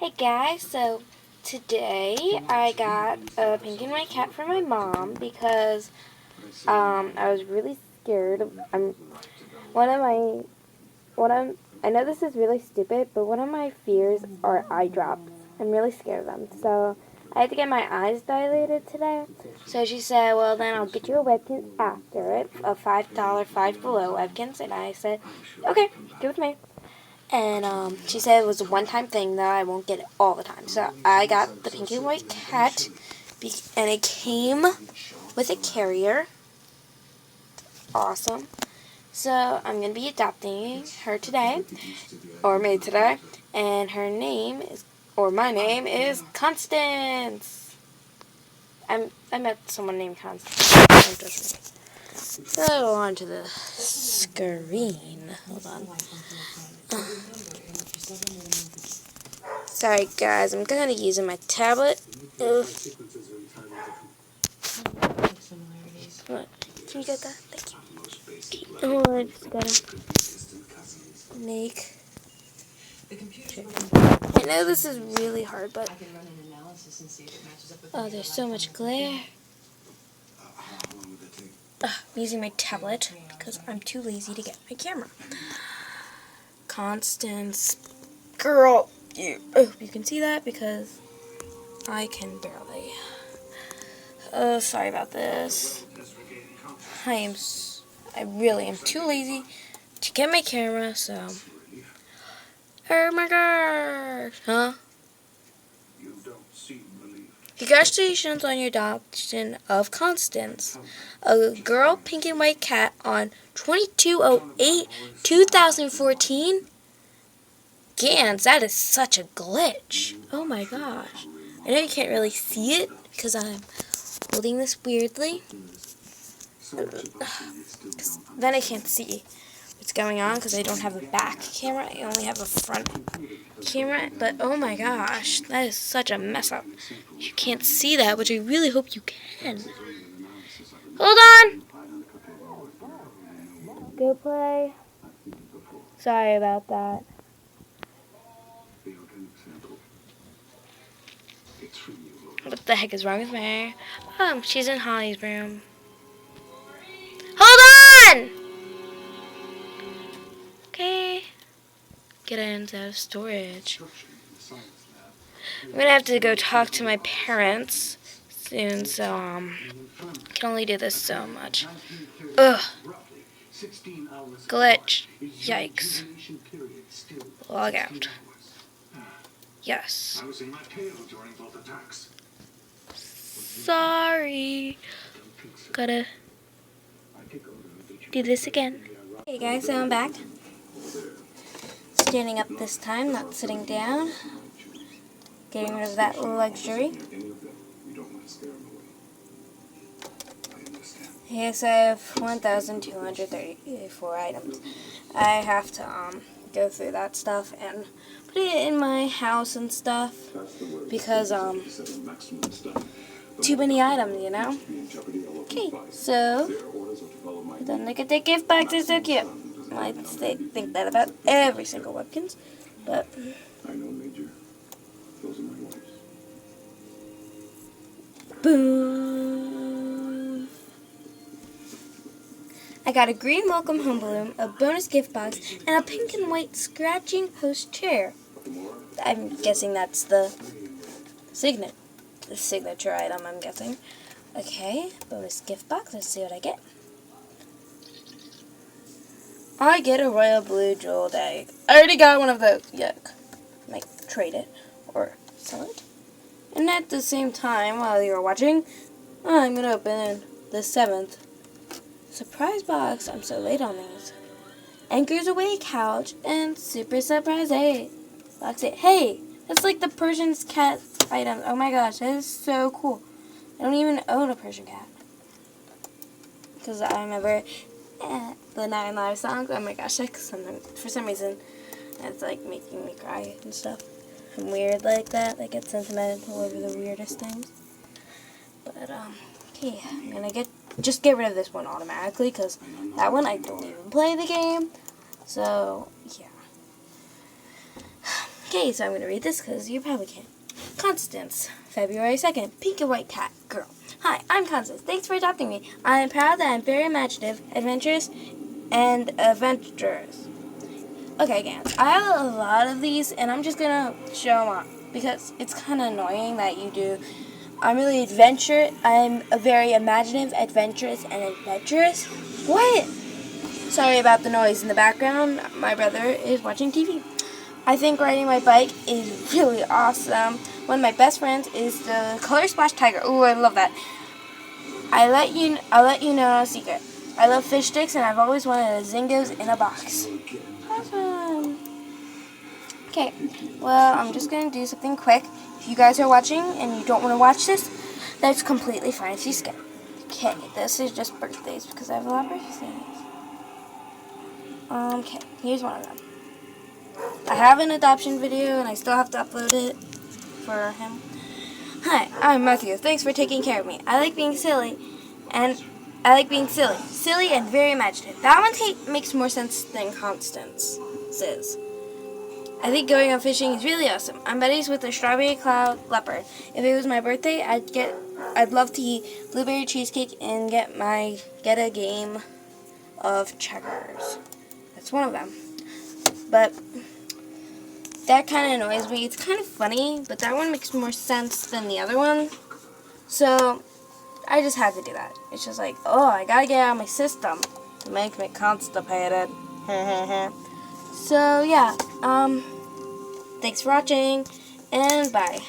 Hey guys, so today I got a pink and white cat for my mom because I was really scared. One of my one of I know this is really stupid, but one of my fears are eye drops. I'm really scared of them. So I had to get my eyes dilated today. So she said, "Well, then I'll get you a Webkins after it, a $5 Five Below Webkins." And I said, "Okay, give it to me." And she said it was a one-time thing that I won't get it all the time. So I got the pink and white cat, and it came with a carrier. Awesome. So I'm going to be adopting her today, or May today, and her name is, or my name is Constance. I met someone named Constance. So on to the screen. Hold on. Sorry guys, I'm kind of using my tablet. Ugh. What? Can you get that? Thank you. Oh, I just gotta make chicken. I know this is really hard, but oh, there's so much glare. I'm using my tablet because I'm too lazy to get my camera. Constance, girl, you can see that because I can barely. Sorry about this. I really am too lazy to get my camera, so. Oh my gosh, huh? Congratulations on your adoption of Constance, a girl pink and white cat on 22/08/2014. Gans, that is such a glitch. Oh my gosh. I know you can't really see it because I'm holding this weirdly. Then I can't see what's going on because I don't have a back camera. I only have a front camera. But oh my gosh, that is such a mess up. You can't see that, which I really hope you can. Hold on! Go play. Sorry about that. What the heck is wrong with me? Oh, she's in Holly's room. Hold on! Okay. Get items out of storage. I'm gonna have to go talk to my parents soon, so I can only do this so much. Ugh. Glitch. Yikes. Log out. Yes. Sorry. Gotta do this again. Hey guys, so I'm back. Standing up this time, not sitting down. Getting rid of that luxury. Yes, I have 1,234 items. I have to go through that stuff and put it in my house and stuff because too many items, you know. Okay, so then look at the gift box. They're so cute. I think that about every single Webkins, but. Boom! I got a green welcome home balloon, a bonus gift box, and a pink and white scratching post chair. I'm guessing that's the signature item, I'm guessing. Okay, bonus gift box. Let's see what I get. I get a royal blue jeweled egg. I already got one of those. Yuck. Might trade it or sell it. And at the same time, while you were watching, I'm going to open the 7th surprise box. I'm so late on these. Anchors Away couch and Super Surprise 8. Box 8. Hey, that's like the Persian cat item. Oh my gosh, that is so cool. I don't even own a Persian cat. Because I remember the Nine Lives songs. Oh my gosh, for some reason, it's like making me cry and stuff. I'm weird like that. I get sentimental over the weirdest things. But, okay, I'm gonna just get rid of this one automatically, because that one I don't even play the game. So, yeah. Okay, so I'm going to read this because you probably can't. Constance, February 2nd, Pink and White Cat Girl. Hi, I'm Constance. Thanks for adopting me. I am proud that I'm very imaginative, adventurous, and adventurous. Okay, Gans, I have a lot of these, and I'm just going to show them off because it's kind of annoying that you do. I'm really adventurous. I'm a very imaginative, adventurous, and adventurous. What? Sorry about the noise in the background. My brother is watching TV. I think riding my bike is really awesome. One of my best friends is the Color Splash Tiger. Ooh, I love that. I'll let you know a secret. I love fish sticks, and I've always wanted a Zingos in a box. Awesome. Okay, well, I'm just going to do something quick. If you guys are watching and you don't want to watch this, that's completely fine if you skip. Okay, this is just birthdays because I have a lot of birthdays. Okay, here's one of them. I have an adoption video and I still have to upload it for him. Hi, I'm Matthew. Thanks for taking care of me. I like being silly and very imaginative. That one makes more sense than Constance's. I think going on fishing is really awesome. I'm buddies with a strawberry cloud leopard. If it was my birthday, I'd love to eat blueberry cheesecake and get a game of checkers. That's one of them. But that kind of annoys me. It's kind of funny, but that one makes more sense than the other one. So I just had to do that. It's just like, oh, I gotta get out of my system to make me constipated. So yeah, thanks for watching, and bye.